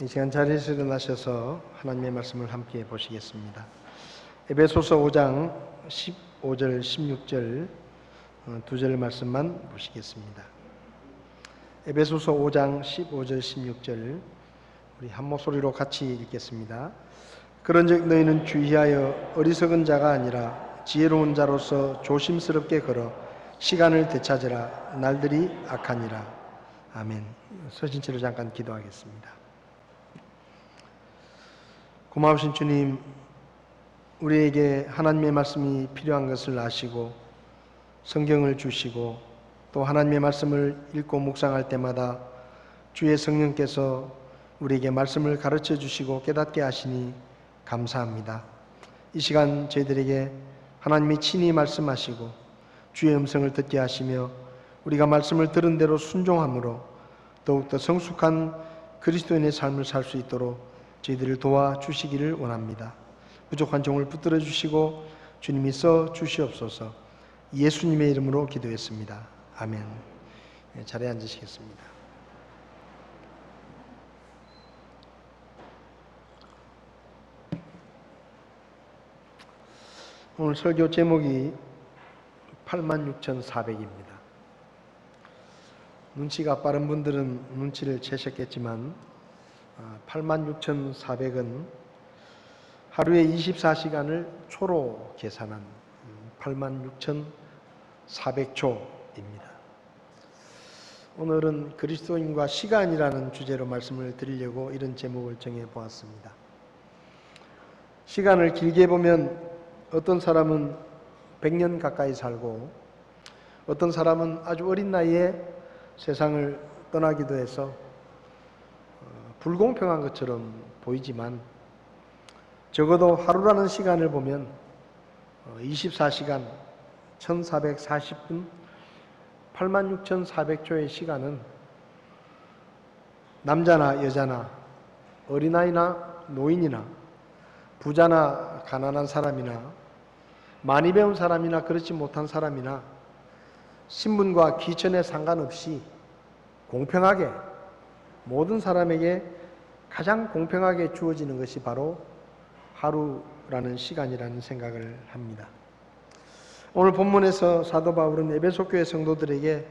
이 시간 자리에서 일어나셔서 하나님의 말씀을 함께 보시겠습니다. 에베소서 5장 15절 16절 두 절 말씀만 보시겠습니다. 에베소서 5장 15절 16절 우리 한 목소리로 같이 읽겠습니다. 그런즉 너희는 주의하여 어리석은 자가 아니라 지혜로운 자로서 조심스럽게 걸어 시간을 되찾으라. 날들이 악하니라. 아멘. 서신 채로 잠깐 기도하겠습니다. 고마우신 주님, 우리에게 하나님의 말씀이 필요한 것을 아시고 성경을 주시고 또 하나님의 말씀을 읽고 묵상할 때마다 주의 성령께서 우리에게 말씀을 가르쳐 주시고 깨닫게 하시니 감사합니다. 이 시간 저희들에게 하나님이 친히 말씀하시고 주의 음성을 듣게 하시며 우리가 말씀을 들은 대로 순종함으로 더욱더 성숙한 그리스도인의 삶을 살 수 있도록 저희들을 도와주시기를 원합니다. 부족한 종을 붙들어 주시고 주님이 써 주시옵소서. 예수님의 이름으로 기도했습니다. 아멘. 자리에 앉으시겠습니다. 오늘 설교 제목이 86,400입니다. 눈치가 빠른 분들은 눈치를 채셨겠지만 86,400은 하루에 24시간을 초로 계산한 86,400초입니다. 오늘은 그리스도인과 시간이라는 주제로 말씀을 드리려고 이런 제목을 정해보았습니다. 시간을 길게 보면 어떤 사람은 100년 가까이 살고 어떤 사람은 아주 어린 나이에 세상을 떠나기도 해서 불공평한 것처럼 보이지만 적어도 하루라는 시간을 보면 24시간 1440분 86,400초의 시간은 남자나 여자나 어린아이나 노인이나 부자나 가난한 사람이나 많이 배운 사람이나 그렇지 못한 사람이나 신분과 기천에 상관없이 공평하게 모든 사람에게 가장 공평하게 주어지는 것이 바로 하루라는 시간이라는 생각을 합니다. 오늘 본문에서 사도 바울은 에베소 교회 성도들에게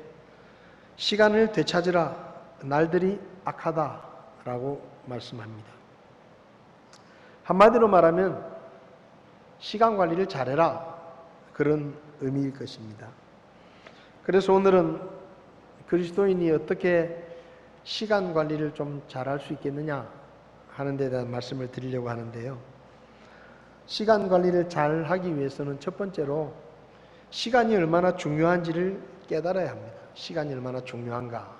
시간을 되찾으라. 날들이 악하다라고 말씀합니다. 한마디로 말하면 시간 관리를 잘해라. 그런 의미일 것입니다. 그래서 오늘은 그리스도인이 어떻게 시간 관리를 좀 잘할 수 있겠느냐 하는 데 대한 말씀을 드리려고 하는데요. 시간 관리를 잘 하기 위해서는 첫 번째로 시간이 얼마나 중요한지를 깨달아야 합니다. 시간이 얼마나 중요한가.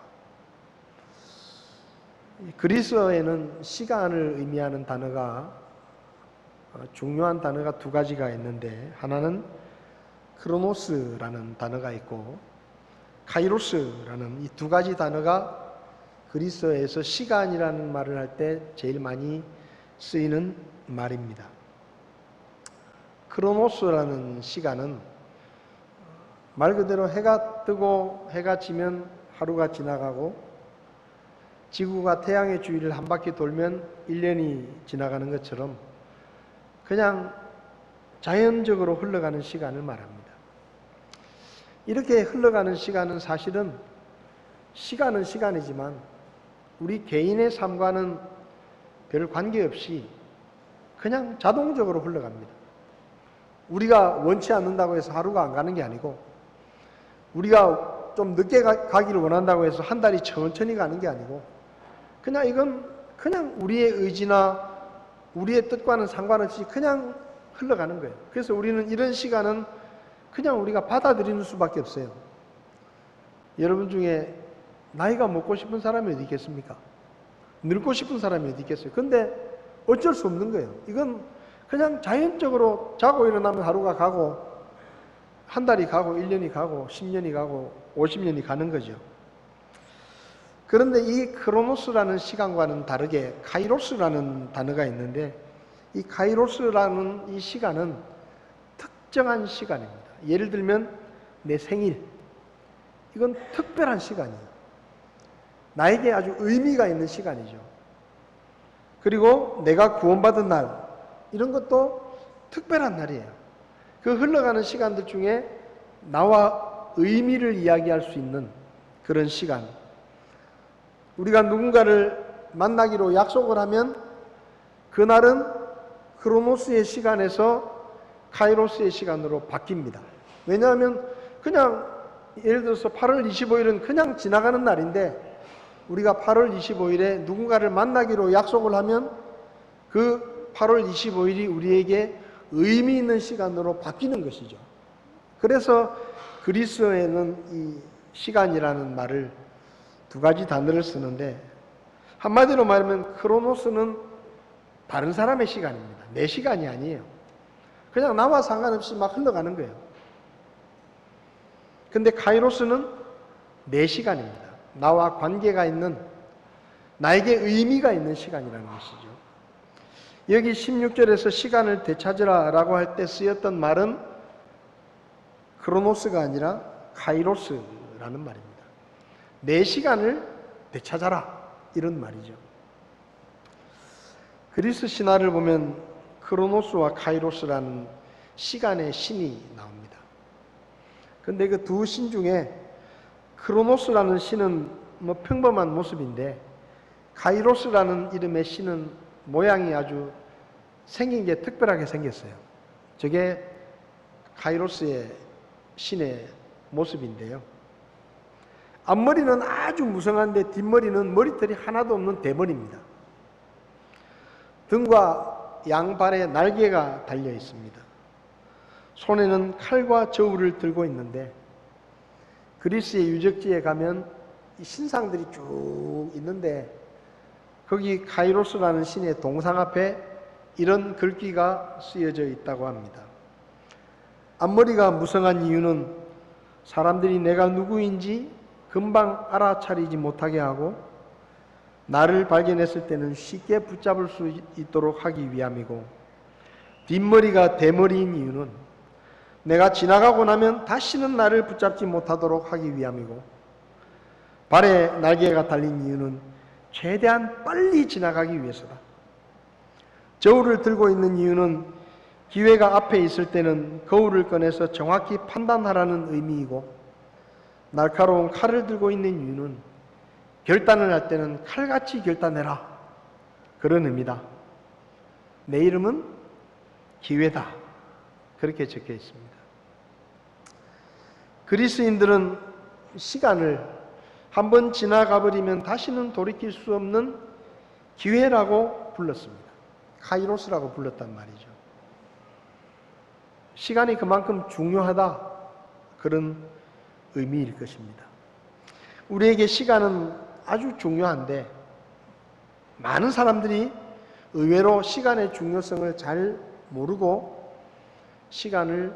그리스어에는 시간을 의미하는 단어가 중요한 단어가 두 가지가 있는데 하나는 크로노스라는 단어가 있고 카이로스라는 이 두 가지 단어가 그리스어에서 시간이라는 말을 할 때 제일 많이 쓰이는 말입니다. 크로노스라는 시간은 말 그대로 해가 뜨고 해가 지면 하루가 지나가고 지구가 태양의 주위를 한 바퀴 돌면 1년이 지나가는 것처럼 그냥 자연적으로 흘러가는 시간을 말합니다. 이렇게 흘러가는 시간은 사실은 시간은 시간이지만 우리 개인의 삶과는 별 관계없이 그냥 자동적으로 흘러갑니다. 우리가 원치 않는다고 해서 하루가 안 가는 게 아니고 우리가 좀 늦게 가기를 원한다고 해서 한 달이 천천히 가는 게 아니고 그냥 이건 그냥 우리의 의지나 우리의 뜻과는 상관없이 그냥 흘러가는 거예요. 그래서 우리는 이런 시간은 그냥 우리가 받아들이는 수밖에 없어요. 여러분 중에 나이가 먹고 싶은 사람이 어디 있겠습니까? 늙고 싶은 사람이 어디 있겠어요? 근데 어쩔 수 없는 거예요. 이건 그냥 자연적으로 자고 일어나면 하루가 가고 한 달이 가고 1년이 가고 10년이 가고 50년이 가는 거죠. 그런데 이 크로노스라는 시간과는 다르게 카이로스라는 단어가 있는데 이 카이로스라는 이 시간은 특정한 시간입니다. 예를 들면 내 생일, 이건 특별한 시간이에요. 나에게 아주 의미가 있는 시간이죠. 그리고 내가 구원받은 날, 이런 것도 특별한 날이에요. 그 흘러가는 시간들 중에 나와 의미를 이야기할 수 있는 그런 시간. 우리가 누군가를 만나기로 약속을 하면 그날은 크로노스의 시간에서 카이로스의 시간으로 바뀝니다. 왜냐하면 그냥 예를 들어서 8월 25일은 그냥 지나가는 날인데 우리가 8월 25일에 누군가를 만나기로 약속을 하면 그 8월 25일이 우리에게 의미 있는 시간으로 바뀌는 것이죠. 그래서 그리스어에는 이 시간이라는 말을 두 가지 단어를 쓰는데 한마디로 말하면 크로노스는 다른 사람의 시간입니다. 내 시간이 아니에요. 그냥 나와 상관없이 막 흘러가는 거예요. 근데 카이로스는 내 시간입니다. 나와 관계가 있는, 나에게 의미가 있는 시간이라는 것이죠. 여기 16절에서 시간을 되찾으라 라고 할 때 쓰였던 말은 크로노스가 아니라 카이로스라는 말입니다. 내 시간을 되찾아라, 이런 말이죠. 그리스 신화를 보면 크로노스와 카이로스라는 시간의 신이 나옵니다. 근데 그 두 신 중에 크로노스라는 신은 뭐 평범한 모습인데 카이로스라는 이름의 신은 모양이 아주 생긴 게 특별하게 생겼어요. 저게 카이로스의 신의 모습인데요. 앞머리는 아주 무성한데 뒷머리는 머리털이 하나도 없는 대머리입니다. 등과 양발에 날개가 달려 있습니다. 손에는 칼과 저울을 들고 있는데 그리스의 유적지에 가면 이 신상들이 쭉 있는데 거기 카이로스라는 신의 동상 앞에 이런 글귀가 쓰여져 있다고 합니다. 앞머리가 무성한 이유는 사람들이 내가 누구인지 금방 알아차리지 못하게 하고 나를 발견했을 때는 쉽게 붙잡을 수 있도록 하기 위함이고, 뒷머리가 대머리인 이유는 내가 지나가고 나면 다시는 나를 붙잡지 못하도록 하기 위함이고, 발에 날개가 달린 이유는 최대한 빨리 지나가기 위해서다. 저울을 들고 있는 이유는 기회가 앞에 있을 때는 거울을 꺼내서 정확히 판단하라는 의미이고, 날카로운 칼을 들고 있는 이유는 결단을 할 때는 칼같이 결단해라, 그런 의미다. 내 이름은 기회다, 그렇게 적혀 있습니다. 그리스인들은 시간을 한번 지나가 버리면 다시는 돌이킬 수 없는 기회라고 불렀습니다. 카이로스라고 불렀단 말이죠. 시간이 그만큼 중요하다, 그런 의미일 것입니다. 우리에게 시간은 아주 중요한데 많은 사람들이 의외로 시간의 중요성을 잘 모르고 시간을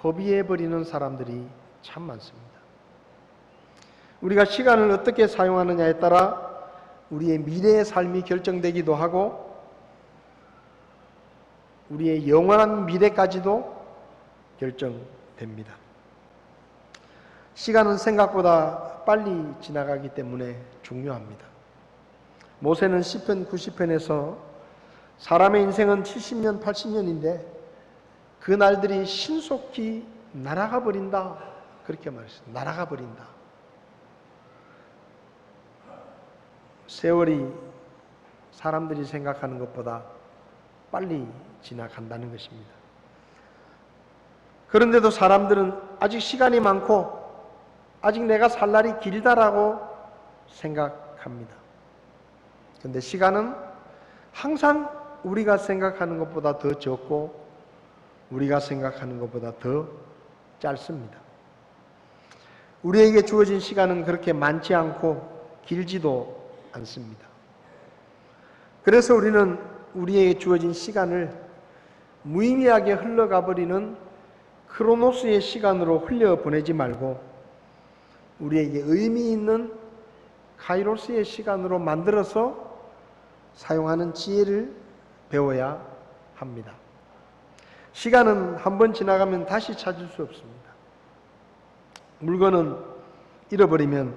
허비해버리는 사람들이 참 많습니다. 우리가 시간을 어떻게 사용하느냐에 따라 우리의 미래의 삶이 결정되기도 하고 우리의 영원한 미래까지도 결정됩니다. 시간은 생각보다 빨리 지나가기 때문에 중요합니다. 모세는 시편 90편에서 사람의 인생은 70년, 80년인데 그 날들이 신속히 날아가 버린다, 그렇게 말했어요. 날아가 버린다. 세월이 사람들이 생각하는 것보다 빨리 지나간다는 것입니다. 그런데도 사람들은 아직 시간이 많고 아직 내가 살 날이 길다라고 생각합니다. 그런데 시간은 항상 우리가 생각하는 것보다 더 적고 우리가 생각하는 것보다 더 짧습니다. 우리에게 주어진 시간은 그렇게 많지 않고 길지도 않습니다. 그래서 우리는 우리에게 주어진 시간을 무의미하게 흘러가 버리는 크로노스의 시간으로 흘려보내지 말고 우리에게 의미 있는 카이로스의 시간으로 만들어서 사용하는 지혜를 배워야 합니다. 시간은 한번 지나가면 다시 찾을 수 없습니다. 물건은 잃어버리면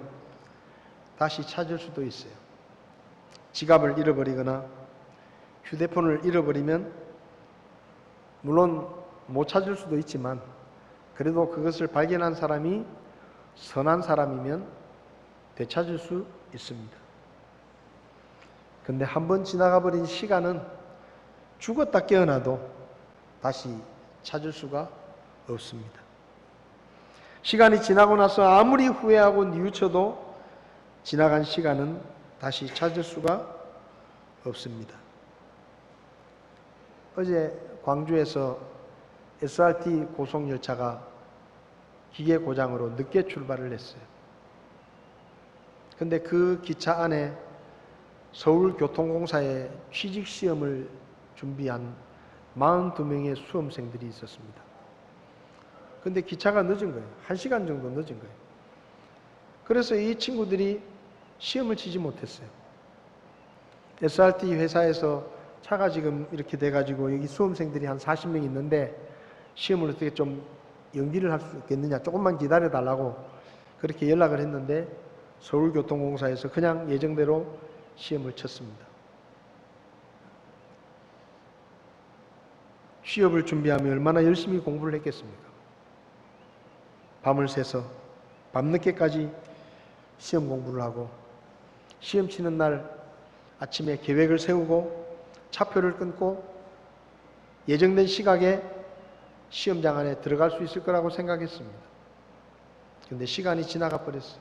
다시 찾을 수도 있어요. 지갑을 잃어버리거나 휴대폰을 잃어버리면 물론 못 찾을 수도 있지만 그래도 그것을 발견한 사람이 선한 사람이면 되찾을 수 있습니다. 근데 한번 지나가 버린 시간은 죽었다 깨어나도 다시 찾을 수가 없습니다. 시간이 지나고 나서 아무리 후회하고 뉘우쳐도 지나간 시간은 다시 찾을 수가 없습니다. 어제 광주에서 SRT 고속열차가 기계 고장으로 늦게 출발을 했어요. 근데 그 기차 안에 서울교통공사에 취직시험을 준비한 42명의 수험생들이 있었습니다. 근데 기차가 늦은 거예요. 1시간 정도 늦은 거예요. 그래서 이 친구들이 시험을 치지 못했어요. SRT 회사에서 차가 지금 이렇게 돼가지고 여기 수험생들이 한 40명 있는데 시험을 어떻게 좀 연기를 할 수 있겠느냐, 조금만 기다려달라고 그렇게 연락을 했는데 서울교통공사에서 그냥 예정대로 시험을 쳤습니다. 취업을 준비하며 얼마나 열심히 공부를 했겠습니까? 밤을 새서 밤늦게까지 시험 공부를 하고 시험 치는 날 아침에 계획을 세우고 차표를 끊고 예정된 시각에 시험장 안에 들어갈 수 있을 거라고 생각했습니다. 그런데 시간이 지나가 버렸어요.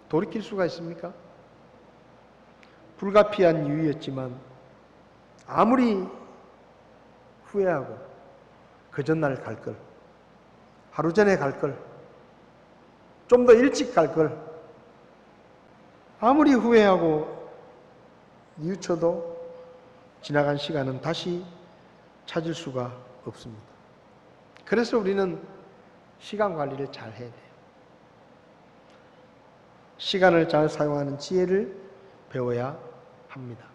돌이킬 수가 있습니까? 불가피한 이유였지만 아무리 후회하고 그 전날 갈 걸, 하루 전에 갈 걸, 좀 더 일찍 갈 걸, 아무리 후회하고 뉘우쳐도 지나간 시간은 다시 찾을 수가 없습니다. 그래서 우리는 시간 관리를 잘 해야 돼요. 시간을 잘 사용하는 지혜를 배워야 합니다.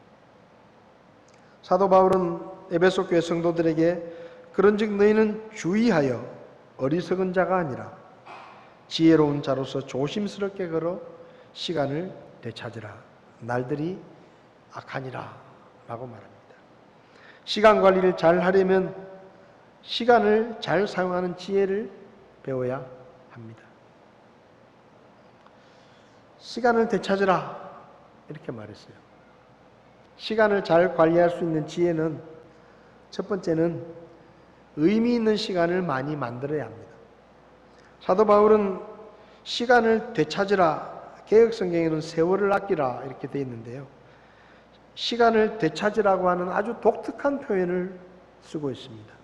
사도 바울은 에베소 교회 성도들에게 그런즉 너희는 주의하여 어리석은 자가 아니라 지혜로운 자로서 조심스럽게 걸어 시간을 되찾으라. 날들이 악하니라 라고 말합니다. 시간 관리를 잘 하려면 시간을 잘 사용하는 지혜를 배워야 합니다. 시간을 되찾으라 이렇게 말했어요. 시간을 잘 관리할 수 있는 지혜는 첫 번째는 의미 있는 시간을 많이 만들어야 합니다. 사도 바울은 시간을 되찾으라, 개역성경에는 세월을 아끼라 이렇게 되어 있는데요. 시간을 되찾으라고 하는 아주 독특한 표현을 쓰고 있습니다.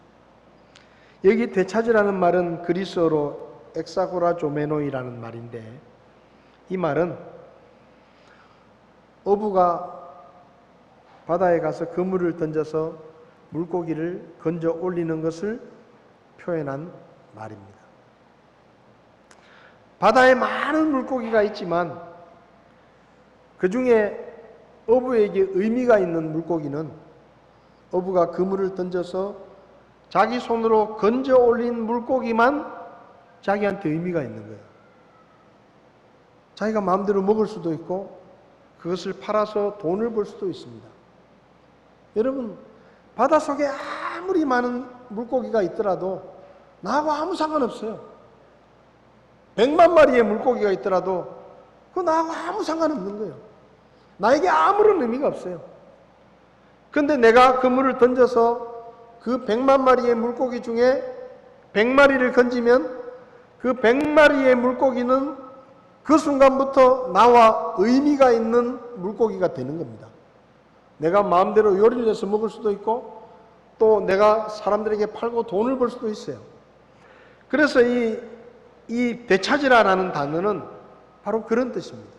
여기 되찾으라는 말은 그리스어로 엑사고라조메노이라는 말인데 이 말은 어부가 바다에 가서 그물을 던져서 물고기를 건져 올리는 것을 표현한 말입니다. 바다에 많은 물고기가 있지만 그 중에 어부에게 의미가 있는 물고기는 어부가 그물을 던져서 자기 손으로 건져 올린 물고기만 자기한테 의미가 있는 거예요. 자기가 마음대로 먹을 수도 있고 그것을 팔아서 돈을 벌 수도 있습니다. 여러분, 바닷속에 아무리 많은 물고기가 있더라도 나하고 아무 상관없어요. 100만 마리의 물고기가 있더라도 그거 나하고 아무 상관없는 거예요. 나에게 아무런 의미가 없어요. 그런데 내가 그물을 던져서 그 100만 마리의 물고기 중에 100마리를 건지면 그 100마리의 물고기는 그 순간부터 나와 의미가 있는 물고기가 되는 겁니다. 내가 마음대로 요리를 해서 먹을 수도 있고 또 내가 사람들에게 팔고 돈을 벌 수도 있어요. 그래서 이 되찾으라라는 단어는 바로 그런 뜻입니다.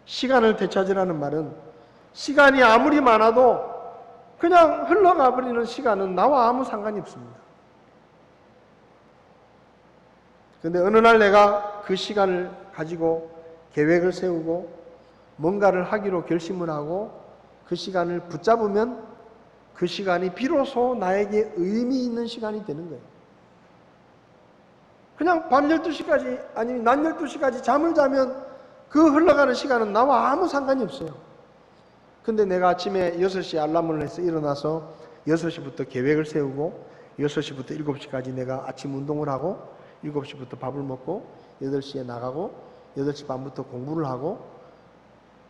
시간을 되찾으라는 말은 시간이 아무리 많아도 그냥 흘러가 버리는 시간은 나와 아무 상관이 없습니다. 그런데 어느 날 내가 그 시간을 가지고 계획을 세우고 뭔가를 하기로 결심을 하고 그 시간을 붙잡으면 그 시간이 비로소 나에게 의미 있는 시간이 되는 거예요. 그냥 밤 12시까지 아니면 낮 12시까지 잠을 자면 그 흘러가는 시간은 나와 아무 상관이 없어요. 근데 내가 아침에 6시 알람을 해서 일어나서 6시부터 계획을 세우고 6시부터 7시까지 내가 아침 운동을 하고 7시부터 밥을 먹고 8시에 나가고 8시 반부터 공부를 하고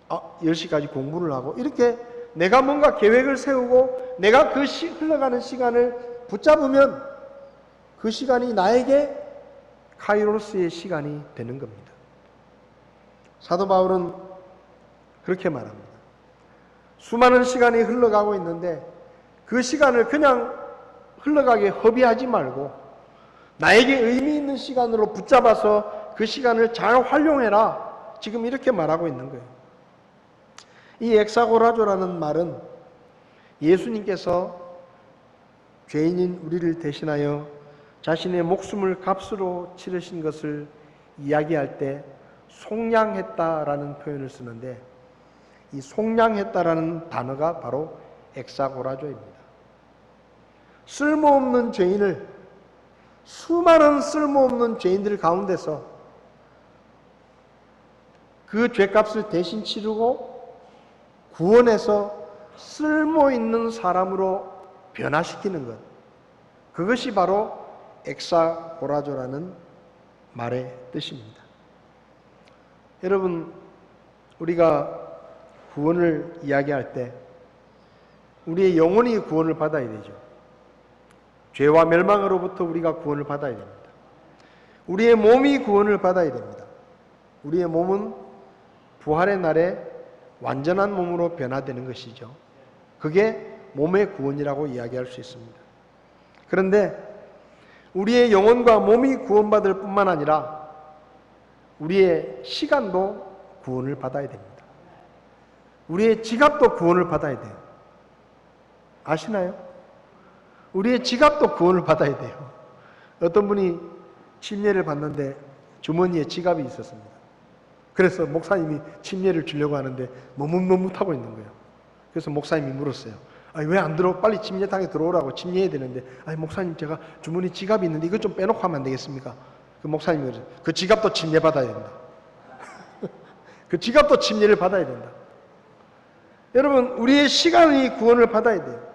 10시까지 공부를 하고 이렇게 내가 뭔가 계획을 세우고 내가 그 흘러가는 시간을 붙잡으면 그 시간이 나에게 카이로스의 시간이 되는 겁니다. 사도 바울은 그렇게 말합니다. 수많은 시간이 흘러가고 있는데 그 시간을 그냥 흘러가게 허비하지 말고 나에게 의미 있는 시간으로 붙잡아서 그 시간을 잘 활용해라. 지금 이렇게 말하고 있는 거예요. 이 엑사고라조라는 말은 예수님께서 죄인인 우리를 대신하여 자신의 목숨을 값으로 치르신 것을 이야기할 때 속량했다라는 표현을 쓰는데 이 속량했다라는 단어가 바로 엑사고라조입니다. 쓸모없는 죄인을 수많은 쓸모없는 죄인들 가운데서 그 죄값을 대신 치르고 구원해서 쓸모있는 사람으로 변화시키는 것, 그것이 바로 엑사고라조라는 말의 뜻입니다. 여러분, 우리가 구원을 이야기할 때 우리의 영혼이 구원을 받아야 되죠. 죄와 멸망으로부터 우리가 구원을 받아야 됩니다. 우리의 몸이 구원을 받아야 됩니다. 우리의 몸은 부활의 날에 완전한 몸으로 변화되는 것이죠. 그게 몸의 구원이라고 이야기할 수 있습니다. 그런데 우리의 영혼과 몸이 구원받을 뿐만 아니라 우리의 시간도 구원을 받아야 됩니다. 우리의 지갑도 구원을 받아야 돼요. 아시나요? 우리의 지갑도 구원을 받아야 돼요. 어떤 분이 침례를 받는데 주머니에 지갑이 있었습니다. 그래서 목사님이 침례를 주려고 하는데 머뭇머뭇하고 있는 거예요. 그래서 목사님이 물었어요. 왜 안 들어? 빨리 침례탕에 들어오라고 침례해야 되는데 목사님 제가 주머니 지갑이 있는데 이것 좀 빼놓고 하면 안 되겠습니까? 그 목사님이 그러죠. 그 지갑도 침례 받아야 된다. 그 지갑도 침례를 받아야 된다. 여러분, 우리의 시간이 구원을 받아야 돼요.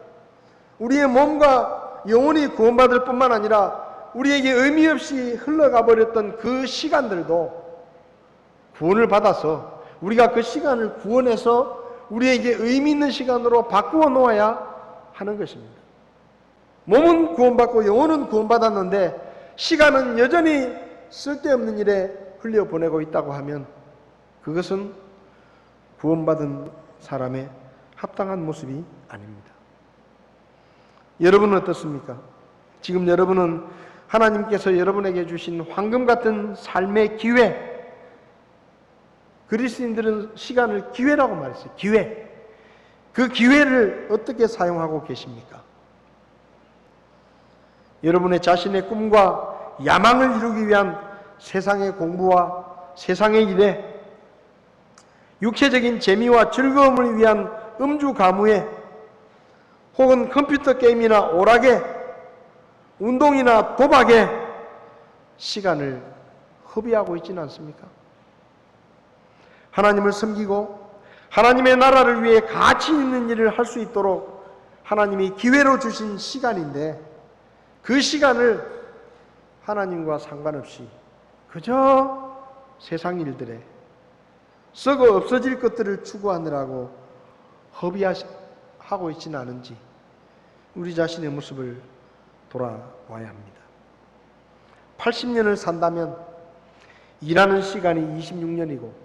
우리의 몸과 영혼이 구원받을 뿐만 아니라 우리에게 의미 없이 흘러가 버렸던 그 시간들도 구원을 받아서 우리가 그 시간을 구원해서 우리에게 의미 있는 시간으로 바꾸어 놓아야 하는 것입니다. 몸은 구원받고 영혼은 구원받았는데 시간은 여전히 쓸데없는 일에 흘려보내고 있다고 하면 그것은 구원받은 사람의 합당한 모습이 아닙니다. 여러분은 어떻습니까? 지금 여러분은 하나님께서 여러분에게 주신 황금 같은 삶의 기회, 그리스도인들은 시간을 기회라고 말했어요. 기회. 그 기회를 어떻게 사용하고 계십니까? 여러분의 자신의 꿈과 야망을 이루기 위한 세상의 공부와 세상의 일에, 육체적인 재미와 즐거움을 위한 음주 가무에, 혹은 컴퓨터 게임이나 오락에, 운동이나 도박에 시간을 허비하고 있지는 않습니까? 하나님을 섬기고 하나님의 나라를 위해 가치 있는 일을 할 수 있도록 하나님이 기회로 주신 시간인데 그 시간을 하나님과 상관없이 그저 세상 일들에 썩어 없어질 것들을 추구하느라고 허비하고 있지는 않은지 우리 자신의 모습을 돌아봐야 합니다. 80년을 산다면 일하는 시간이 26년이고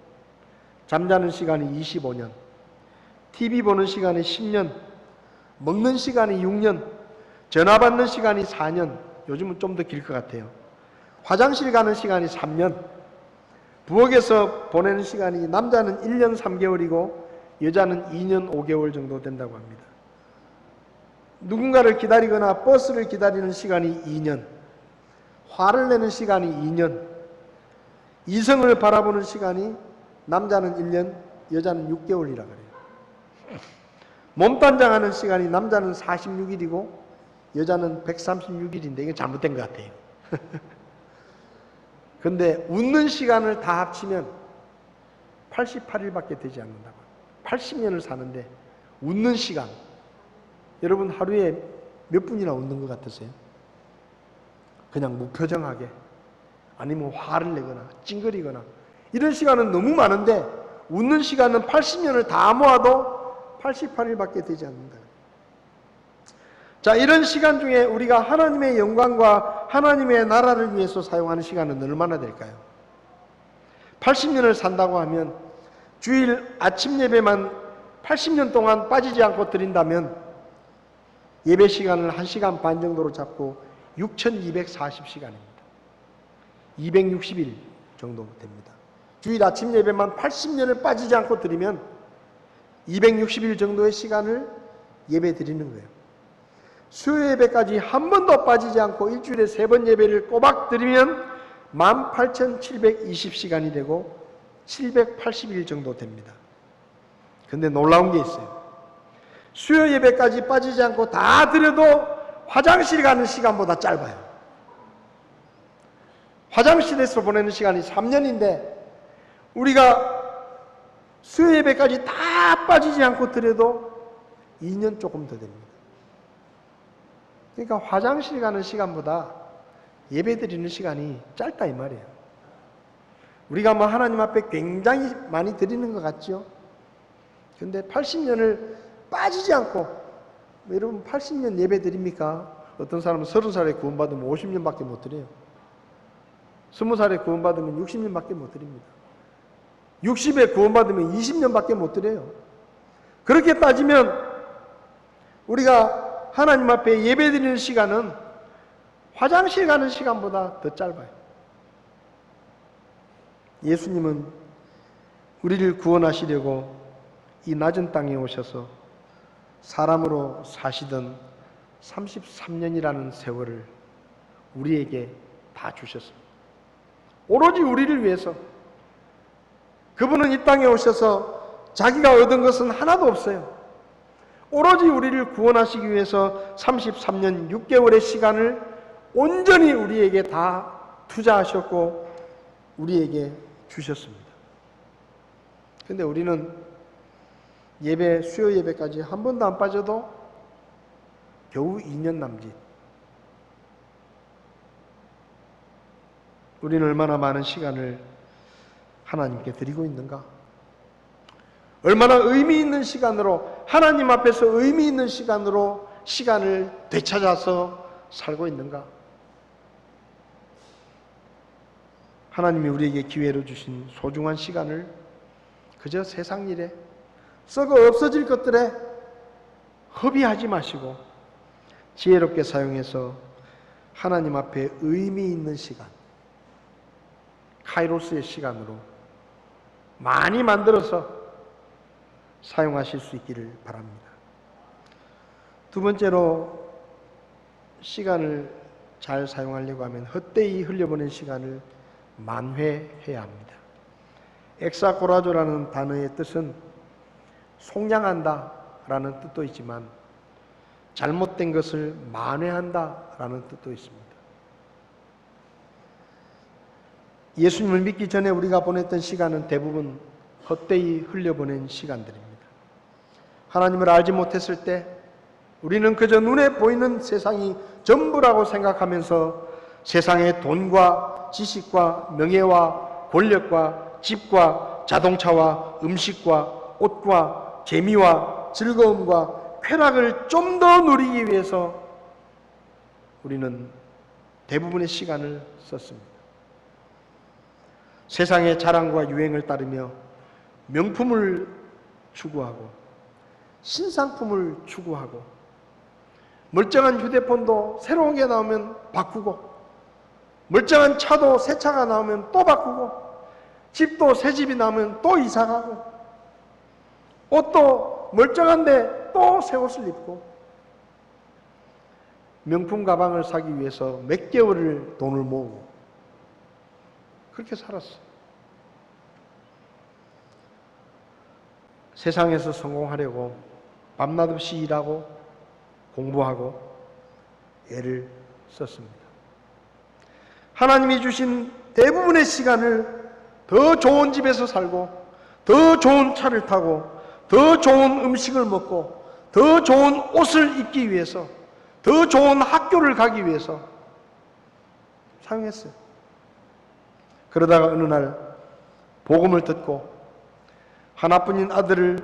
잠자는 시간이 25년, TV 보는 시간이 10년, 먹는 시간이 6년, 전화 받는 시간이 4년, 요즘은 좀 더 길 것 같아요. 화장실 가는 시간이 3년, 부엌에서 보내는 시간이 남자는 1년 3개월이고 여자는 2년 5개월 정도 된다고 합니다. 누군가를 기다리거나 버스를 기다리는 시간이 2년, 화를 내는 시간이 2년, 이성을 바라보는 시간이 남자는 1년, 여자는 6개월이라 그래요. 몸단장하는 시간이 남자는 46일이고 여자는 136일인데 이게 잘못된 것 같아요. 근데 웃는 시간을 다 합치면 88일밖에 되지 않는다고. 80년을 사는데 웃는 시간, 여러분 하루에 몇 분이나 웃는 것 같으세요? 그냥 무표정하게, 아니면 화를 내거나 찡그리거나, 이런 시간은 너무 많은데 웃는 시간은 80년을 다 모아도 88일밖에 되지 않는다. 자, 이런 시간 중에 우리가 하나님의 영광과 하나님의 나라를 위해서 사용하는 시간은 얼마나 될까요? 80년을 산다고 하면 주일 아침 예배만 80년 동안 빠지지 않고 드린다면 예배 시간을 1시간 반 정도로 잡고 6240시간입니다. 260일 정도 됩니다. 주일 아침 예배만 80년을 빠지지 않고 드리면 260일 정도의 시간을 예배 드리는 거예요. 수요 예배까지 한 번도 빠지지 않고 일주일에 3번 예배를 꼬박 드리면 18,720시간이 되고 780일 정도 됩니다. 근데 놀라운 게 있어요. 수요 예배까지 빠지지 않고 다 드려도 화장실 가는 시간보다 짧아요. 화장실에서 보내는 시간이 3년인데 우리가 수요 예배까지 다 빠지지 않고 드려도 2년 조금 더 됩니다. 그러니까 화장실 가는 시간보다 예배 드리는 시간이 짧다 이 말이에요. 우리가 뭐 하나님 앞에 굉장히 많이 드리는 것 같죠? 근데 80년을 빠지지 않고, 여러분 80년 예배 드립니까? 어떤 사람은 30살에 구원받으면 50년밖에 못 드려요. 20살에 구원받으면 60년밖에 못 드립니다. 60에 구원받으면 20년밖에 못 드려요. 그렇게 따지면 우리가 하나님 앞에 예배 드리는 시간은 화장실 가는 시간보다 더 짧아요. 예수님은 우리를 구원하시려고 이 낮은 땅에 오셔서 사람으로 사시던 33년이라는 세월을 우리에게 다 주셨습니다. 오로지 우리를 위해서. 그분은 이 땅에 오셔서 자기가 얻은 것은 하나도 없어요. 오로지 우리를 구원하시기 위해서 33년 6개월의 시간을 온전히 우리에게 다 투자하셨고 우리에게 주셨습니다. 근데 우리는 예배, 수요 예배까지 한 번도 안 빠져도 겨우 2년 남짓. 우리는 얼마나 많은 시간을 하나님께 드리고 있는가? 얼마나 의미 있는 시간으로, 하나님 앞에서 의미 있는 시간으로 시간을 되찾아서 살고 있는가? 하나님이 우리에게 기회로 주신 소중한 시간을 그저 세상 일에, 썩어 없어질 것들에 허비하지 마시고 지혜롭게 사용해서 하나님 앞에 의미 있는 시간, 카이로스의 시간으로 많이 만들어서 사용하실 수 있기를 바랍니다. 두 번째로, 시간을 잘 사용하려고 하면 헛되이 흘려보낸 시간을 만회해야 합니다. 엑사고라조라는 단어의 뜻은 속량한다 라는 뜻도 있지만 잘못된 것을 만회한다 라는 뜻도 있습니다. 예수님을 믿기 전에 우리가 보냈던 시간은 대부분 헛되이 흘려보낸 시간들입니다. 하나님을 알지 못했을 때 우리는 그저 눈에 보이는 세상이 전부라고 생각하면서 세상의 돈과 지식과 명예와 권력과 집과 자동차와 음식과 옷과 재미와 즐거움과 쾌락을 좀 더 누리기 위해서 우리는 대부분의 시간을 썼습니다. 세상의 자랑과 유행을 따르며 명품을 추구하고 신상품을 추구하고 멀쩡한 휴대폰도 새로운 게 나오면 바꾸고 멀쩡한 차도 새 차가 나오면 또 바꾸고 집도 새 집이 나오면 또 이사가고 옷도 멀쩡한데 또 새 옷을 입고 명품 가방을 사기 위해서 몇 개월을 돈을 모으고 그렇게 살았어요. 세상에서 성공하려고 밤낮 없이 일하고 공부하고 애를 썼습니다. 하나님이 주신 대부분의 시간을 더 좋은 집에서 살고 더 좋은 차를 타고 더 좋은 음식을 먹고 더 좋은 옷을 입기 위해서 더 좋은 학교를 가기 위해서 사용했어요. 그러다가 어느 날 복음을 듣고 하나뿐인 아들을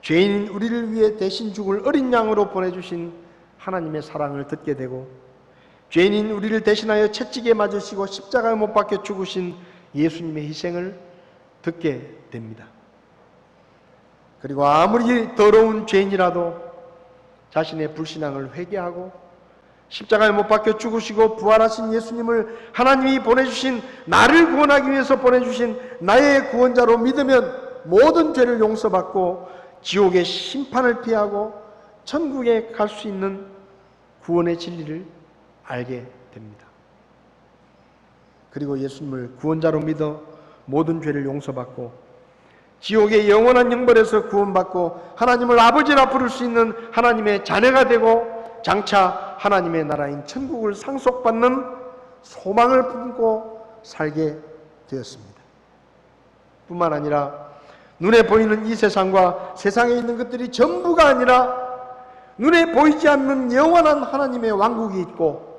죄인인 우리를 위해 대신 죽을 어린 양으로 보내주신 하나님의 사랑을 듣게 되고 죄인인 우리를 대신하여 채찍에 맞으시고 십자가에 못 박혀 죽으신 예수님의 희생을 듣게 됩니다. 그리고 아무리 더러운 죄인이라도 자신의 불신앙을 회개하고 십자가에 못 박혀 죽으시고 부활하신 예수님을 하나님이 보내주신, 나를 구원하기 위해서 보내주신 나의 구원자로 믿으면 모든 죄를 용서받고 지옥의 심판을 피하고 천국에 갈 수 있는 구원의 진리를 알게 됩니다. 그리고 예수님을 구원자로 믿어 모든 죄를 용서받고 지옥의 영원한 형벌에서 구원받고 하나님을 아버지라 부를 수 있는 하나님의 자녀가 되고 장차 하나님의 나라인 천국을 상속받는 소망을 품고 살게 되었습니다. 뿐만 아니라 눈에 보이는 이 세상과 세상에 있는 것들이 전부가 아니라 눈에 보이지 않는 영원한 하나님의 왕국이 있고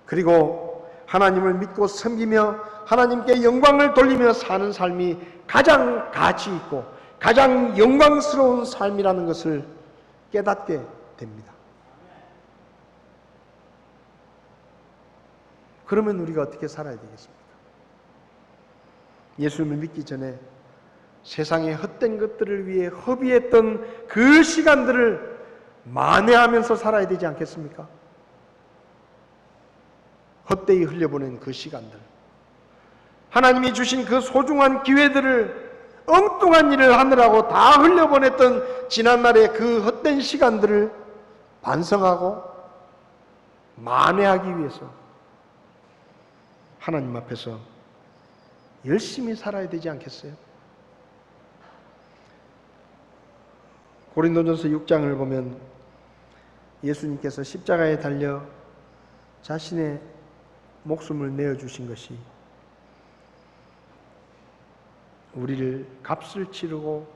그리고 하나님을 믿고 섬기며 하나님께 영광을 돌리며 사는 삶이 가장 가치 있고 가장 영광스러운 삶이라는 것을 깨닫게 됩니다. 그러면 우리가 어떻게 살아야 되겠습니까? 예수님을 믿기 전에 세상의 헛된 것들을 위해 허비했던 그 시간들을 만회하면서 살아야 되지 않겠습니까? 헛되이 흘려보낸 그 시간들, 하나님이 주신 그 소중한 기회들을 엉뚱한 일을 하느라고 다 흘려보냈던 지난날의 그 헛된 시간들을 반성하고 만회하기 위해서 하나님 앞에서 열심히 살아야 되지 않겠어요? 고린도전서 6장을 보면 예수님께서 십자가에 달려 자신의 목숨을 내어주신 것이 우리를 값을 치르고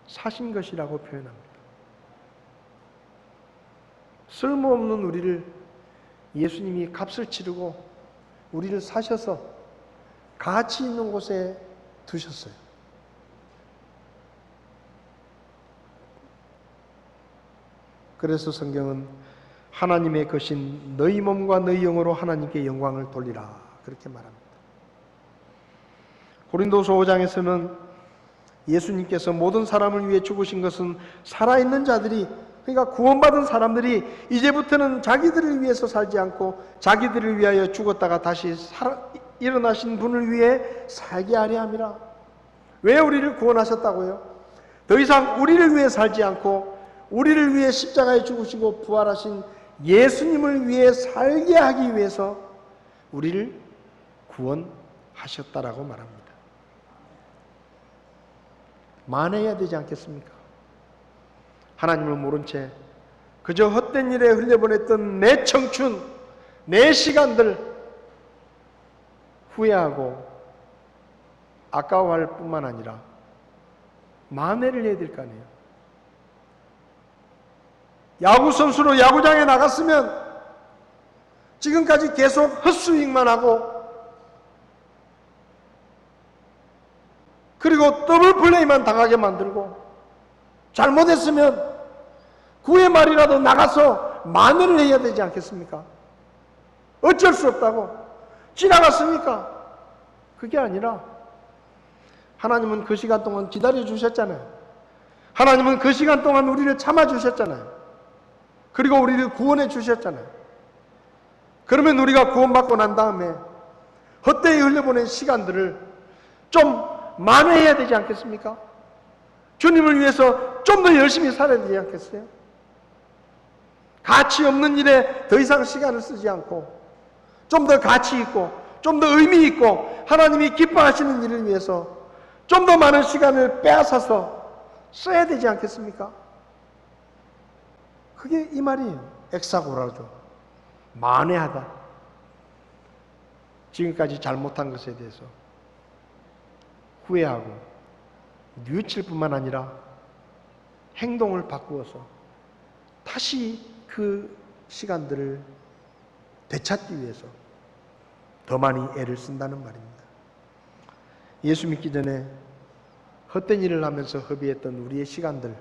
사신 것이라고 표현합니다. 쓸모없는 우리를 예수님이 값을 치르고 우리를 사셔서 가치 있는 곳에 두셨어요. 그래서 성경은 하나님의 것인 너희 몸과 너희 영으로 하나님께 영광을 돌리라 그렇게 말합니다. 고린도서 5장에서는 예수님께서 모든 사람을 위해 죽으신 것은 살아있는 자들이, 그러니까 구원받은 사람들이 이제부터는 자기들을 위해서 살지 않고 자기들을 위하여 죽었다가 다시 일어나신 분을 위해 살게 하려 함이라. 왜 우리를 구원하셨다고요? 더 이상 우리를 위해 살지 않고 우리를 위해 십자가에 죽으시고 부활하신 예수님을 위해 살게 하기 위해서 우리를 구원하셨다라고 말합니다. 만회해야 되지 않겠습니까? 하나님을 모른 채 그저 헛된 일에 흘려보냈던 내 청춘, 내 시간들 후회하고 아까워할 뿐만 아니라 만회를 해야 될 거 아니에요. 야구선수로 야구장에 나갔으면 지금까지 계속 헛스윙만 하고 그리고 더블 플레이만 당하게 만들고 잘못했으면 9회 말이라도 나가서 만회를 해야 되지 않겠습니까? 어쩔 수 없다고 지나갔습니까? 그게 아니라 하나님은 그 시간 동안 기다려 주셨잖아요. 하나님은 그 시간 동안 우리를 참아 주셨잖아요. 그리고 우리를 구원해 주셨잖아요. 그러면 우리가 구원받고 난 다음에 헛되이 흘려보낸 시간들을 좀 만회해야 되지 않겠습니까? 주님을 위해서 좀 더 열심히 살아야 되지 않겠어요? 가치 없는 일에 더 이상 시간을 쓰지 않고 좀 더 가치 있고 좀 더 의미 있고 하나님이 기뻐하시는 일을 위해서 좀 더 많은 시간을 빼앗아서 써야 되지 않겠습니까? 그게 이 말이에요. 엑사고라죠. 만회하다. 지금까지 잘못한 것에 대해서 후회하고 뉘우칠 뿐만 아니라 행동을 바꾸어서 다시 그 시간들을 되찾기 위해서 더 많이 애를 쓴다는 말입니다. 예수 믿기 전에 헛된 일을 하면서 허비했던 우리의 시간들,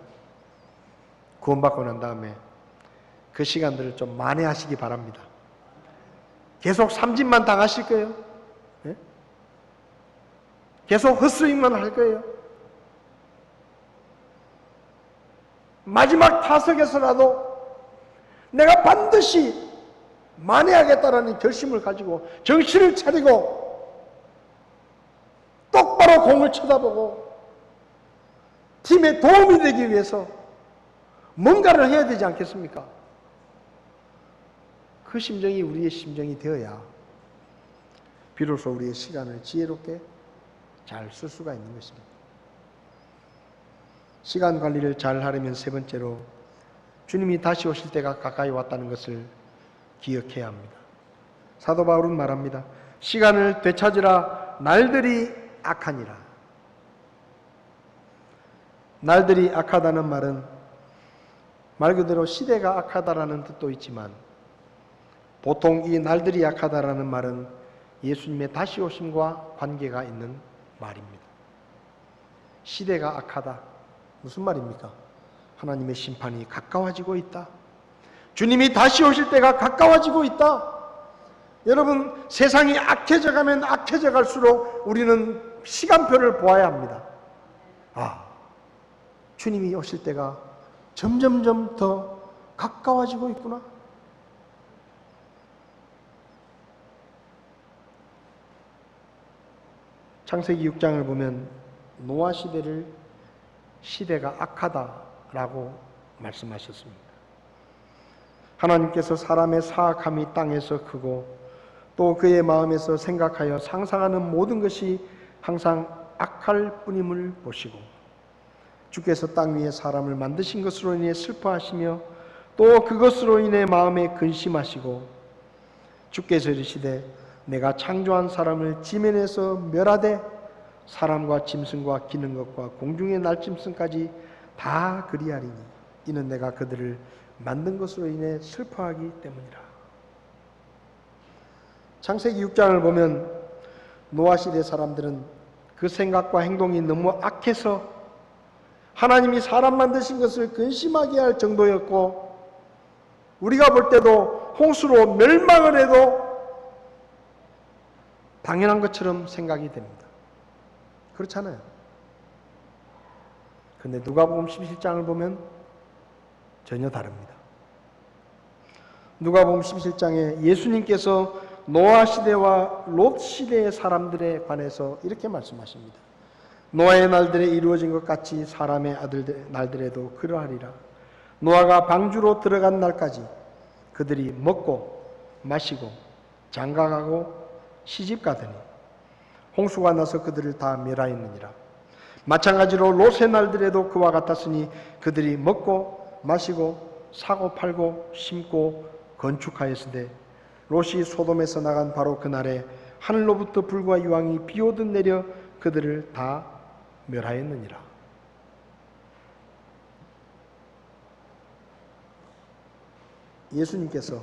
구원받고 난 다음에 그 시간들을 좀 만회하시기 바랍니다. 계속 삼진만 당하실 거예요. 네? 계속 헛스윙만 할 거예요. 마지막 타석에서라도 내가 반드시 만회하겠다라는 결심을 가지고 정신을 차리고 똑바로 공을 쳐다보고 팀에 도움이 되기 위해서 뭔가를 해야 되지 않겠습니까? 그 심정이 우리의 심정이 되어야 비로소 우리의 시간을 지혜롭게 잘 쓸 수가 있는 것입니다. 시간 관리를 잘 하려면 세 번째로 주님이 다시 오실 때가 가까이 왔다는 것을 기억해야 합니다. 사도 바울은 말합니다. 시간을 되찾으라. 날들이 악하니라. 날들이 악하다는 말은 말 그대로 시대가 악하다라는 뜻도 있지만 보통 이 날들이 악하다라는 말은 예수님의 다시 오심과 관계가 있는 말입니다. 시대가 악하다. 무슨 말입니까? 하나님의 심판이 가까워지고 있다. 주님이 다시 오실 때가 가까워지고 있다. 여러분, 세상이 악해져 가면 악해져 갈수록 우리는 시간표를 보아야 합니다. 주님이 오실 때가 점점점 더 가까워지고 있구나. 창세기 6장을 보면 노아 시대를 시대가 악하다라고 말씀하셨습니다. 하나님께서 사람의 사악함이 땅에서 크고 또 그의 마음에서 생각하여 상상하는 모든 것이 항상 악할 뿐임을 보시고 주께서 땅 위에 사람을 만드신 것으로 인해 슬퍼하시며 또 그것으로 인해 마음에 근심하시고 주께서 이르시되 내가 창조한 사람을 지면에서 멸하되 사람과 짐승과 기는 것과 공중의 날짐승까지 다 그리하리니 이는 내가 그들을 만든 것으로 인해 슬퍼하기 때문이라. 창세기 6장을 보면 노아 시대 사람들은 그 생각과 행동이 너무 악해서 하나님이 사람 만드신 것을 근심하게 할 정도였고 우리가 볼 때도 홍수로 멸망을 해도 당연한 것처럼 생각이 됩니다. 그렇잖아요. 그런데 누가복음 17장을 보면 전혀 다릅니다. 누가복음 17장에 예수님께서 노아 시대와 롯 시대의 사람들에 관해서 이렇게 말씀하십니다. 노아의 날들에 이루어진 것 같이 사람의 날들에도 그러하리라. 노아가 방주로 들어간 날까지 그들이 먹고 마시고 장가가고 시집가더니 홍수가 나서 그들을 다 멸하였느니라. 마찬가지로 롯의 날들에도 그와 같았으니 그들이 먹고 마시고 사고 팔고 심고 건축하였으되 롯이 소돔에서 나간 바로 그날에 하늘로부터 불과 유황이 비오듯 내려 그들을 다 멸하였느니라. 예수님께서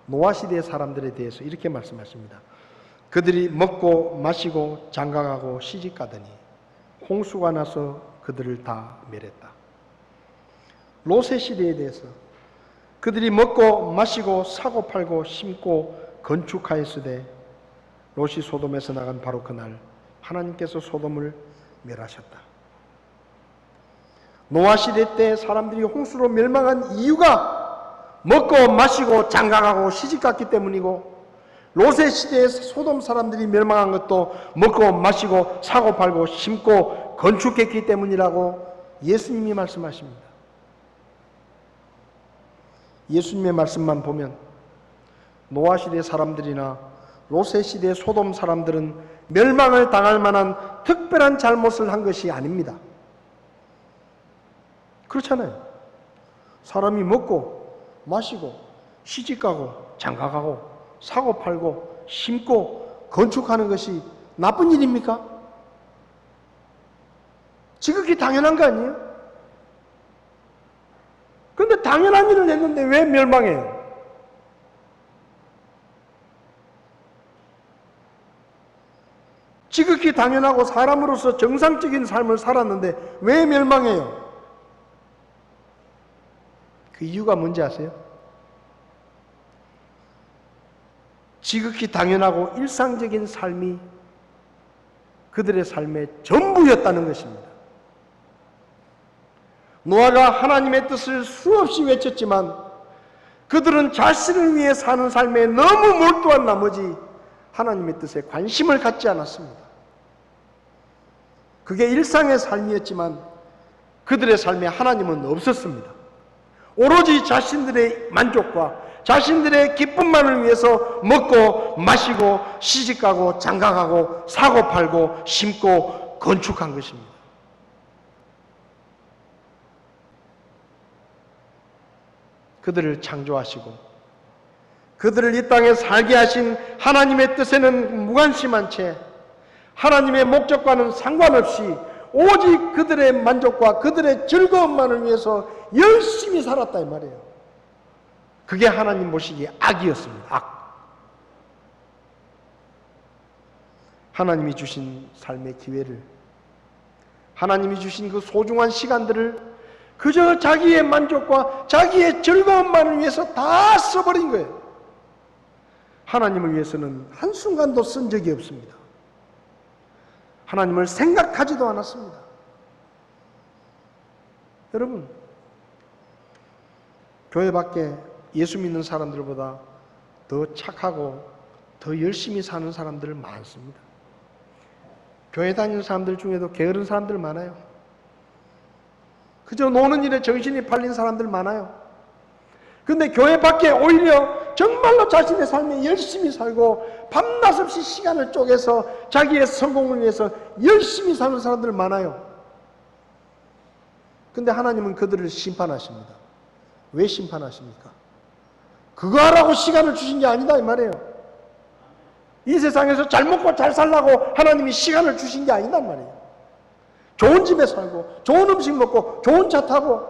노아 시대의 사람들에 대해서 이렇게 말씀하십니다. 그들이 먹고 마시고 장가가고 시집가더니 홍수가 나서 그들을 다 멸했다. 롯의 시대에 대해서 그들이 먹고 마시고 사고 팔고 심고 건축하였으되 롯이 소돔에서 나간 바로 그날 하나님께서 소돔을 멸하셨다. 노아 시대 때 사람들이 홍수로 멸망한 이유가 먹고 마시고 장가가고 시집갔기 때문이고 롯의 시대에 소돔 사람들이 멸망한 것도 먹고 마시고 사고 팔고 심고 건축했기 때문이라고 예수님이 말씀하십니다. 예수님의 말씀만 보면 노아 시대 사람들이나 롯의 시대 소돔 사람들은 멸망을 당할 만한 특별한 잘못을 한 것이 아닙니다. 그렇잖아요. 사람이 먹고 마시고 시집가고 장가가고 사고 팔고 심고 건축하는 것이 나쁜 일입니까? 지극히 당연한 거 아니에요? 그런데 당연한 일을 했는데 왜 멸망해요? 지극히 당연하고 사람으로서 정상적인 삶을 살았는데 왜 멸망해요? 그 이유가 뭔지 아세요? 지극히 당연하고 일상적인 삶이 그들의 삶의 전부였다는 것입니다. 노아가 하나님의 뜻을 수없이 외쳤지만 그들은 자신을 위해 사는 삶에 너무 몰두한 나머지 하나님의 뜻에 관심을 갖지 않았습니다. 그게 일상의 삶이었지만 그들의 삶에 하나님은 없었습니다. 오로지 자신들의 만족과 자신들의 기쁨만을 위해서 먹고 마시고 시집가고 장가가고 사고 팔고 심고 건축한 것입니다. 그들을 창조하시고 그들을 이 땅에 살게 하신 하나님의 뜻에는 무관심한 채 하나님의 목적과는 상관없이 오직 그들의 만족과 그들의 즐거움만을 위해서 열심히 살았다 이 말이에요. 그게 하나님 보시기에 악이었습니다. 악. 하나님이 주신 삶의 기회를, 하나님이 주신 그 소중한 시간들을 그저 자기의 만족과 자기의 즐거움만을 위해서 다 써버린 거예요. 하나님을 위해서는 한순간도 쓴 적이 없습니다. 하나님을 생각하지도 않았습니다. 여러분, 교회 밖에 예수 믿는 사람들보다 더 착하고 더 열심히 사는 사람들 많습니다. 교회 다니는 사람들 중에도 게으른 사람들 많아요. 그저 노는 일에 정신이 팔린 사람들 많아요. 그런데 교회 밖에 오히려 정말로 자신의 삶에 열심히 살고 밤낮 없이 시간을 쪼개서 자기의 성공을 위해서 열심히 사는 사람들 많아요. 그런데 하나님은 그들을 심판하십니다. 왜 심판하십니까? 그거 하라고 시간을 주신 게 아니다 이 말이에요. 이 세상에서 잘 먹고 잘 살라고 하나님이 시간을 주신 게 아니단 말이에요. 좋은 집에 살고 좋은 음식 먹고 좋은 차 타고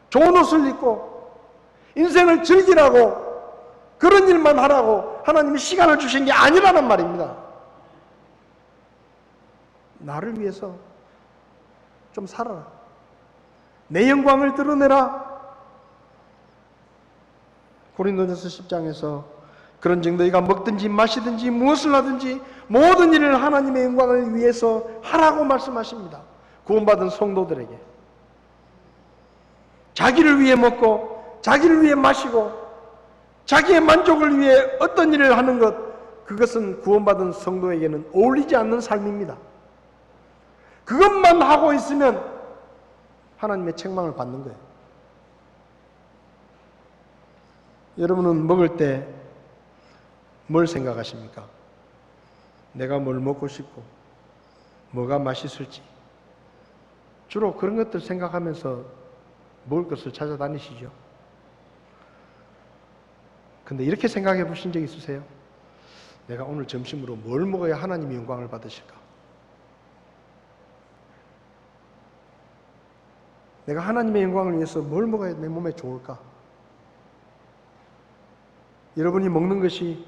좋은 옷을 입고 인생을 즐기라고 그런 일만 하라고 하나님이 시간을 주신 게 아니라는 말입니다. 나를 위해서 좀 살아라. 내 영광을 드러내라. 고린도전서 10장에서 그런즉 너희가 먹든지 마시든지 무엇을 하든지 모든 일을 하나님의 영광을 위해서 하라고 말씀하십니다. 구원받은 성도들에게 자기를 위해 먹고 자기를 위해 마시고 자기의 만족을 위해 어떤 일을 하는 것, 그것은 구원받은 성도에게는 어울리지 않는 삶입니다. 그것만 하고 있으면 하나님의 책망을 받는 거예요. 여러분은 먹을 때 뭘 생각하십니까? 내가 뭘 먹고 싶고 뭐가 맛있을지 주로 그런 것들 생각하면서 먹을 것을 찾아다니시죠. 근데 이렇게 생각해 보신 적 있으세요? 내가 오늘 점심으로 뭘 먹어야 하나님의 영광을 받으실까? 내가 하나님의 영광을 위해서 뭘 먹어야 내 몸에 좋을까? 여러분이 먹는 것이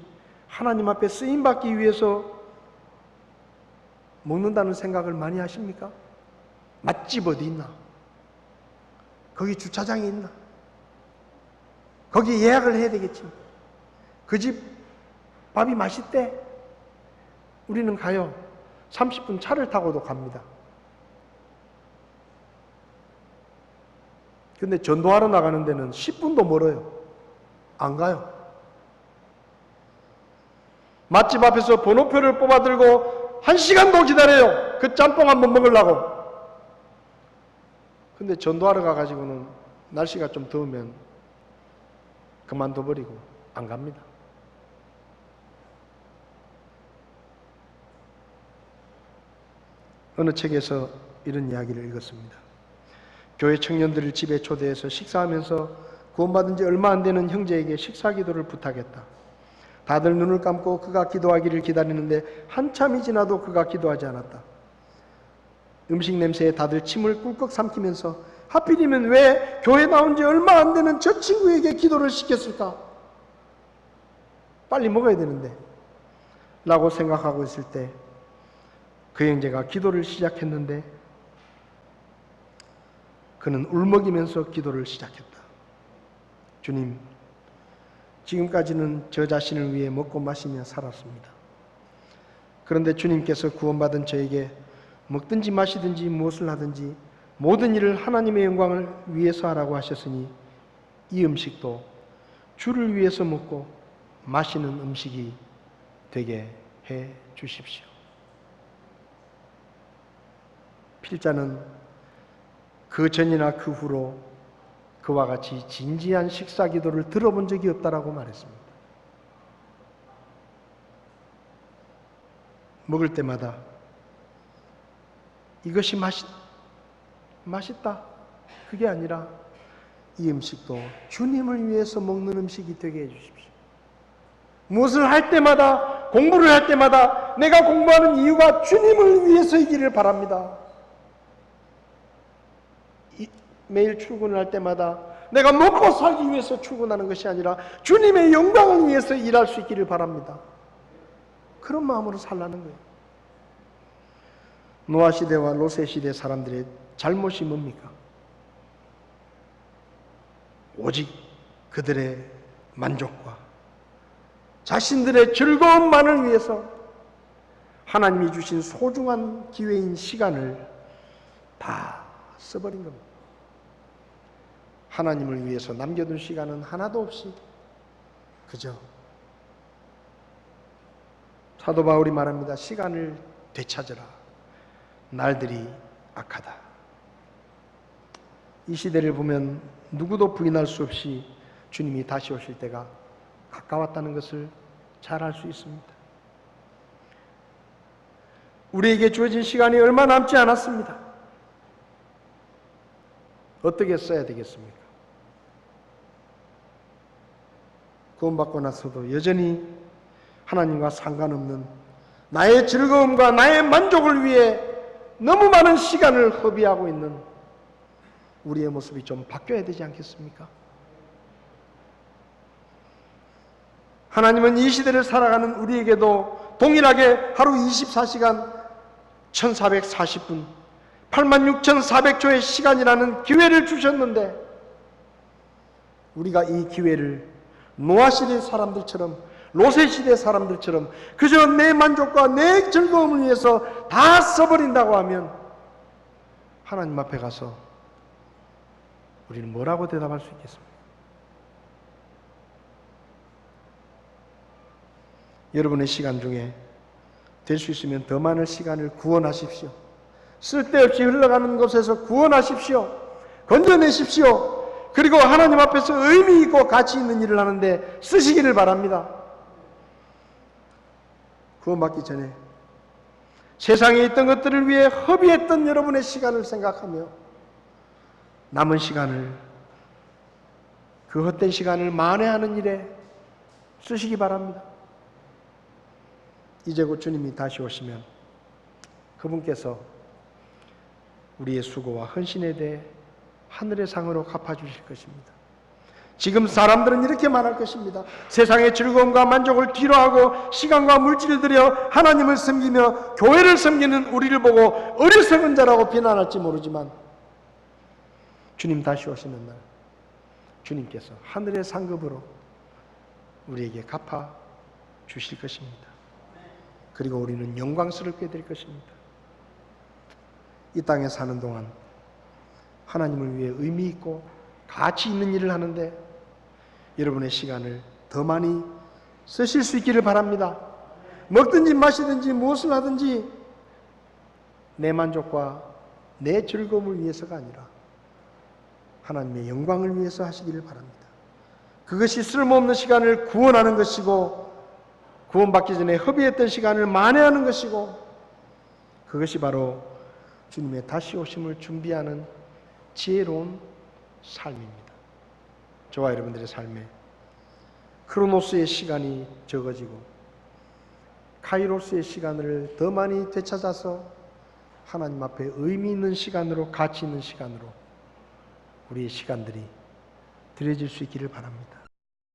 하나님 앞에 쓰임받기 위해서 먹는다는 생각을 많이 하십니까? 맛집 어디 있나? 거기 주차장이 있나? 거기 예약을 해야 되겠지. 그 집 밥이 맛있대. 우리는 가요. 30분 차를 타고도 갑니다. 근데 전도하러 나가는 데는 10분도 멀어요. 안 가요. 맛집 앞에서 번호표를 뽑아 들고 1시간도 기다려요. 그 짬뽕 한번 먹으려고. 근데 전도하러 가가지고는 날씨가 좀 더우면 그만둬버리고 안 갑니다. 어느 책에서 이런 이야기를 읽었습니다. 교회 청년들을 집에 초대해서 식사하면서 구원받은 지 얼마 안 되는 형제에게 식사 기도를 부탁했다. 다들 눈을 감고 그가 기도하기를 기다리는데 한참이 지나도 그가 기도하지 않았다. 음식 냄새에 다들 침을 꿀꺽 삼키면서 하필이면 왜 교회 나온 지 얼마 안 되는 저 친구에게 기도를 시켰을까? 빨리 먹어야 되는데 라고 생각하고 있을 때 그 형제가 기도를 시작했는데 그는 울먹이면서 기도를 시작했다. 주님, 지금까지는 저 자신을 위해 먹고 마시며 살았습니다. 그런데 주님께서 구원받은 저에게 먹든지 마시든지 무엇을 하든지 모든 일을 하나님의 영광을 위해서 하라고 하셨으니 이 음식도 주를 위해서 먹고 마시는 음식이 되게 해 주십시오. 필자는 그 전이나 그 후로 그와 같이 진지한 식사 기도를 들어본 적이 없다라고 말했습니다. 먹을 때마다 이것이 맛있다 그게 아니라 이 음식도 주님을 위해서 먹는 음식이 되게 해주십시오. 무엇을 할 때마다, 공부를 할 때마다 내가 공부하는 이유가 주님을 위해서이기를 바랍니다. 매일 출근을 할 때마다 내가 먹고 살기 위해서 출근하는 것이 아니라 주님의 영광을 위해서 일할 수 있기를 바랍니다. 그런 마음으로 살라는 거예요. 노아 시대와 롯의 시대 사람들의 잘못이 뭡니까? 오직 그들의 만족과 자신들의 즐거움만을 위해서 하나님이 주신 소중한 기회인 시간을 다 써버린 겁니다. 하나님을 위해서 남겨둔 시간은 하나도 없이 그저 사도 바울이 말합니다. 시간을 되찾으라. 날들이 악하다. 이 시대를 보면 누구도 부인할 수 없이 주님이 다시 오실 때가 가까웠다는 것을 잘 알 수 있습니다. 우리에게 주어진 시간이 얼마 남지 않았습니다. 어떻게 써야 되겠습니까? 구원받고 나서도 여전히 하나님과 상관없는 나의 즐거움과 나의 만족을 위해 너무 많은 시간을 허비하고 있는 우리의 모습이 좀 바뀌어야 되지 않겠습니까? 하나님은 이 시대를 살아가는 우리에게도 동일하게 하루 24시간 1440분 86,400초의 시간이라는 기회를 주셨는데 우리가 이 기회를 노아 시대 사람들처럼 롯의 시대 사람들처럼 그저 내 만족과 내 즐거움을 위해서 다 써버린다고 하면 하나님 앞에 가서 우리는 뭐라고 대답할 수 있겠습니까? 여러분의 시간 중에 될 수 있으면 더 많은 시간을 구원하십시오. 쓸데없이 흘러가는 곳에서 구원하십시오. 건져내십시오. 그리고 하나님 앞에서 의미 있고 가치 있는 일을 하는데 쓰시기를 바랍니다. 구원받기 전에 세상에 있던 것들을 위해 허비했던 여러분의 시간을 생각하며 남은 시간을 그 헛된 시간을 만회하는 일에 쓰시기 바랍니다. 이제 곧 주님이 다시 오시면 그분께서 우리의 수고와 헌신에 대해 하늘의 상으로 갚아주실 것입니다. 지금 사람들은 이렇게 말할 것입니다. 세상의 즐거움과 만족을 뒤로하고 시간과 물질을 들여 하나님을 섬기며 교회를 섬기는 우리를 보고 어리석은 자라고 비난할지 모르지만 주님 다시 오시는 날 주님께서 하늘의 상급으로 우리에게 갚아주실 것입니다. 그리고 우리는 영광스럽게 될 것입니다. 이 땅에 사는 동안 하나님을 위해 의미 있고 가치 있는 일을 하는데 여러분의 시간을 더 많이 쓰실 수 있기를 바랍니다. 먹든지 마시든지 무엇을 하든지 내 만족과 내 즐거움을 위해서가 아니라 하나님의 영광을 위해서 하시기를 바랍니다. 그것이 쓸모없는 시간을 구원하는 것이고 구원받기 전에 허비했던 시간을 만회하는 것이고 그것이 바로 주님의 다시 오심을 준비하는 지혜로운 삶입니다. 저와 여러분들의 삶에 크로노스의 시간이 적어지고 카이로스의 시간을 더 많이 되찾아서 하나님 앞에 의미 있는 시간으로, 가치 있는 시간으로 우리의 시간들이 드려질 수 있기를 바랍니다.